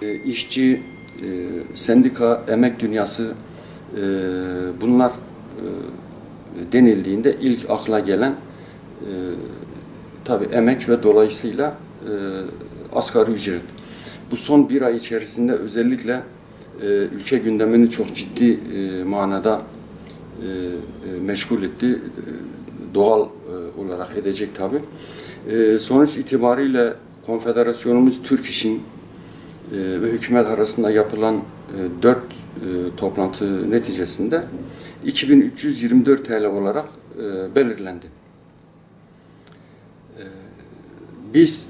İşçi, sendika, emek dünyası bunlar denildiğinde ilk akla gelen tabii emek ve dolayısıyla asgari ücret. Bu son bir ay içerisinde özellikle ülke gündemini çok ciddi manada meşgul etti. Doğal olarak edecek tabii. Sonuç itibariyle Konfederasyonumuz Türk İş'in ve hükümet arasında yapılan 4 toplantı neticesinde 2324 TL olarak belirlendi. Biz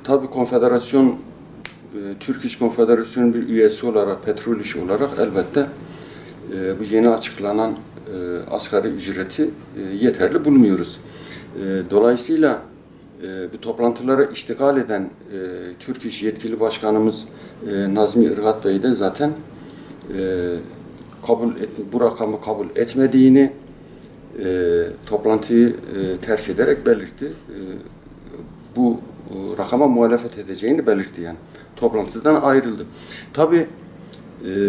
tabii Konfederasyon, Türk İş Konfederasyonu'nun bir üyesi olarak, petrol işi olarak elbette bu yeni açıklanan asgari ücreti yeterli bulmuyoruz. Dolayısıyla bu toplantılara iştigal eden Türk İş Yetkili Başkanımız Nazmi Irgat Bey de zaten bu rakamı kabul etmediğini, toplantıyı terk ederek belirtti. Bu rakama muhalefet edeceğini belirtti yani. Toplantıdan ayrıldı. Tabii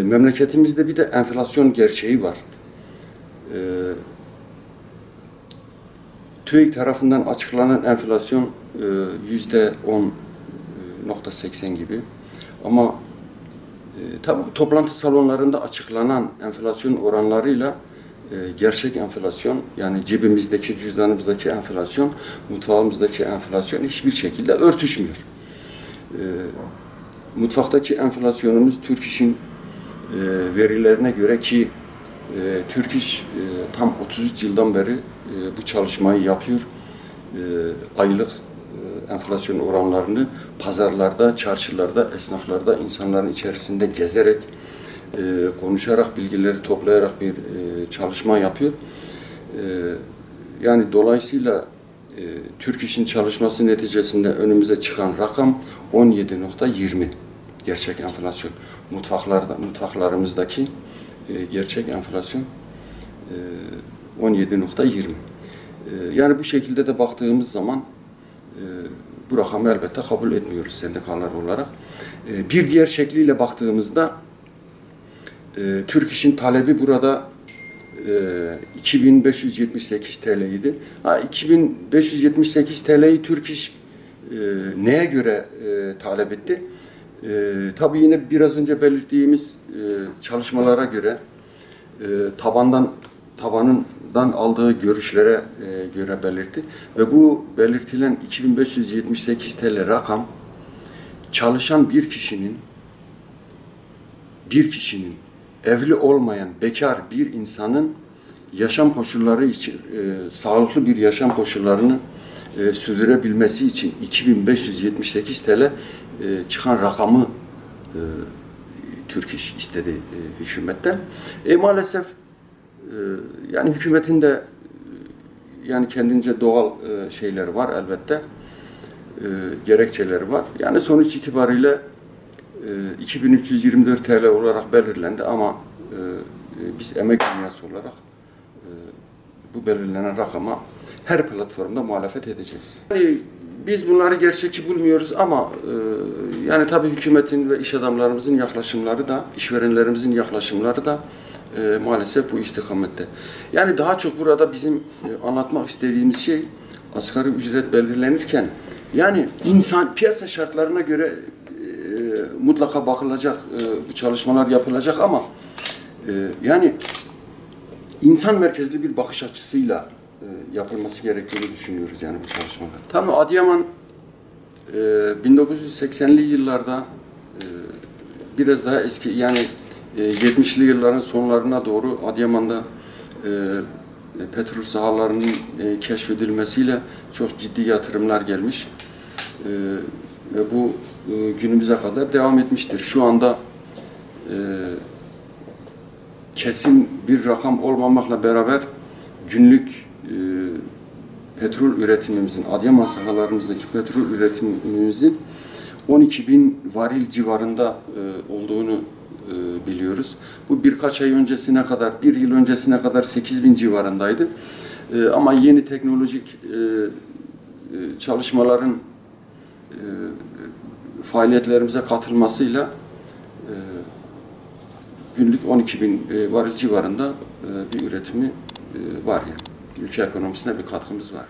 memleketimizde bir de enflasyon gerçeği var. TÜİK tarafından açıklanan enflasyon %10.80 gibi. Ama tabii toplantı salonlarında açıklanan enflasyon oranlarıyla gerçek enflasyon, yani cebimizdeki, cüzdanımızdaki enflasyon, mutfağımızdaki enflasyon hiçbir şekilde örtüşmüyor. Mutfaktaki enflasyonumuz Türk İş'in verilerine göre ki Türk İş tam 33 yıldan beri bu çalışmayı yapıyor. Aylık enflasyon oranlarını pazarlarda, çarşılarda, esnaflarda, insanların içerisinde gezerek, konuşarak, bilgileri toplayarak bir çalışma yapıyor. Yani dolayısıyla Türk İş'in çalışması neticesinde önümüze çıkan rakam 17.20 gerçek enflasyon. Mutfaklarımızdaki gerçek enflasyon 17.20. Yani bu şekilde de baktığımız zaman bu rakamı elbette kabul etmiyoruz sendikalar olarak. Bir diğer şekliyle baktığımızda Türk İş'in talebi burada 2578 TL idi. 2578 TL'yi Türk İş neye göre talep etti? Tabii yine biraz önce belirttiğimiz çalışmalara göre tabanından aldığı görüşlere göre belirtti. Ve bu belirtilen 2578 TL rakam çalışan bir kişinin evli olmayan bekar bir insanın yaşam koşulları için sağlıklı bir yaşam koşullarını sürdürebilmesi için 2578 TL çıkan rakamı Türk İş istedi hükümetten. Maalesef yani hükümetin de yani kendince doğal şeyleri var elbette. Gerekçeleri var. Yani sonuç itibariyle 2324 TL olarak belirlendi ama biz emek dünyası olarak bu belirlenen rakama her platformda muhalefet edeceğiz. Yani biz bunları gerçekçi bulmuyoruz ama yani tabii hükümetin ve iş adamlarımızın yaklaşımları da, işverenlerimizin yaklaşımları da maalesef bu istikamette. Yani daha çok burada bizim anlatmak istediğimiz şey asgari ücret belirlenirken yani piyasa şartlarına göre mutlaka bakılacak, bu çalışmalar yapılacak ama yani insan merkezli bir bakış açısıyla yapılması gerektiğini düşünüyoruz yani bu çalışmalar. Tabii Adıyaman 1980'li yıllarda biraz daha eski yani 70'li yılların sonlarına doğru Adıyaman'da petrol sahalarının keşfedilmesiyle çok ciddi yatırımlar gelmiş. Ve bu günümüze kadar devam etmiştir. Şu anda kesin bir rakam olmamakla beraber günlük petrol üretimimizin, Adıyaman sahalarımızdaki petrol üretimimizin 12.000 varil civarında olduğunu biliyoruz. Bu birkaç ay öncesine kadar, bir yıl öncesine kadar 8.000 civarındaydı. Ama yeni teknolojik çalışmaların faaliyetlerimize katılmasıyla günlük 12.000 varil civarında bir üretimi var yani. Ülke ekonomisine bir katkımız var.